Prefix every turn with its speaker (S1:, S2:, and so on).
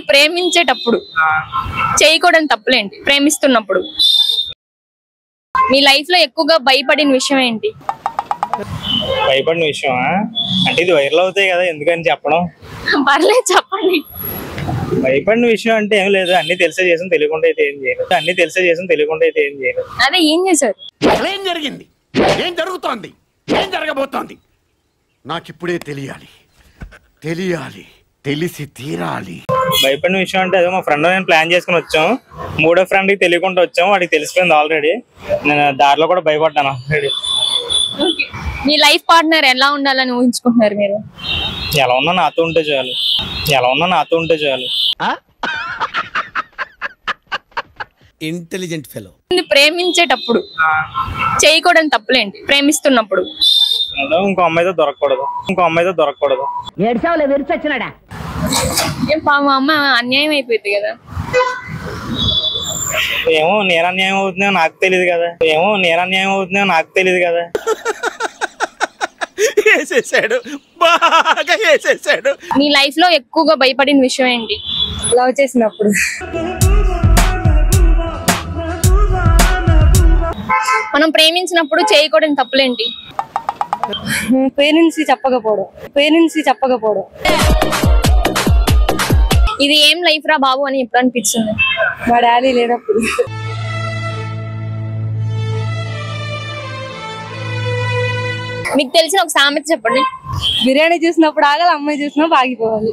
S1: ప్రేమించేటప్పుడు చేయకూడని తప్పులేంటి? ప్రేమిస్తున్నప్పుడు మీ లైఫ్ లో ఎక్కువగా భయపడిన విషయం ఏంటి?
S2: భయపడిన విషయమా అంటే ఇది వైరల్ అవుతాయి కదా, ఎందుకని చెప్పడం.
S1: పర్లేదు చెప్పండి.
S2: భయపడిన విషయం అంటే ఏం లేదు, అన్ని తెలిసే చేసాం, తెలియకుండా అయితే ఏం చేయలేదు. అన్ని తెలిసే చేసాం, తెలియకుండా అయితే ఏం చేయలేదు.
S1: అదే ఏం చేశారు?
S3: ఏం జరిగింది, ఏం జరుగుతోంది, ఏం జరగబోతోంది నాకిప్పుడే తెలియాలి, తెలియాలి, తెలిసి తీరాలి.
S2: భయపడిన విషయం అంటే అదే, మా ఫ్రెండ్ నేను ప్లాన్ చేసుకుని వచ్చాం. మూడో ఫ్రెండ్ కి తెలియకుండా వచ్చాం, వాడికి తెలిసిపోయింది ఆల్రెడీ. నేను దారిలో కూడా భయపడ్డాను ఆల్రెడీ.
S1: మీ లైఫ్ పార్ట్నర్ ఎలా ఉండాలని ఊహించుకుంటున్నారు మీరు?
S2: ఎలా ఉన్నా నాతో ఉంటే చాలు, ఎలా ఉన్నా నాతో ఉంటే చాలు.
S3: Intelligent fellow.
S1: ప్రేమించేటప్పుడు చేయకూడని తప్పులేంటి? ప్రేమిస్తున్నప్పుడు
S2: ఇంకో అమ్మాయితో దొరకకూడదు, ఇంకో అమ్మాయితో దొరకకూడదు.
S1: ఏం పాపం అమ్మ అన్యాయం అయిపోయింది కదా.
S2: ఏమో నేను అన్యాయం అవుతుందో నాకు తెలియదు కదా, ఏమో నేను అన్యాయం అవుతుందో నాకు తెలియదు కదా.
S3: వేసేసాడు, బాగా వేసేసాడు.
S1: మీ లైఫ్ లో ఎక్కువగా భయపడిన విషయం ఏంటి?
S4: లవ్ చేసినప్పుడు.
S1: మనం ప్రేమించినప్పుడు చేయకూడని తప్పులేంటి?
S4: పేరెంట్స్ చెప్పకపోవడం.
S1: ఇది ఏం లైఫ్ రా బాబు అని ఎప్పుడు అనిపించింది?
S4: మా డాడీ లేనప్పుడు.
S1: మీకు తెలిసిన ఒక సామెత చెప్పండి.
S4: బిర్యానీ చూసినప్పుడు ఆగాలి, అమ్మాయి చూసినా బాగిపోవాలి.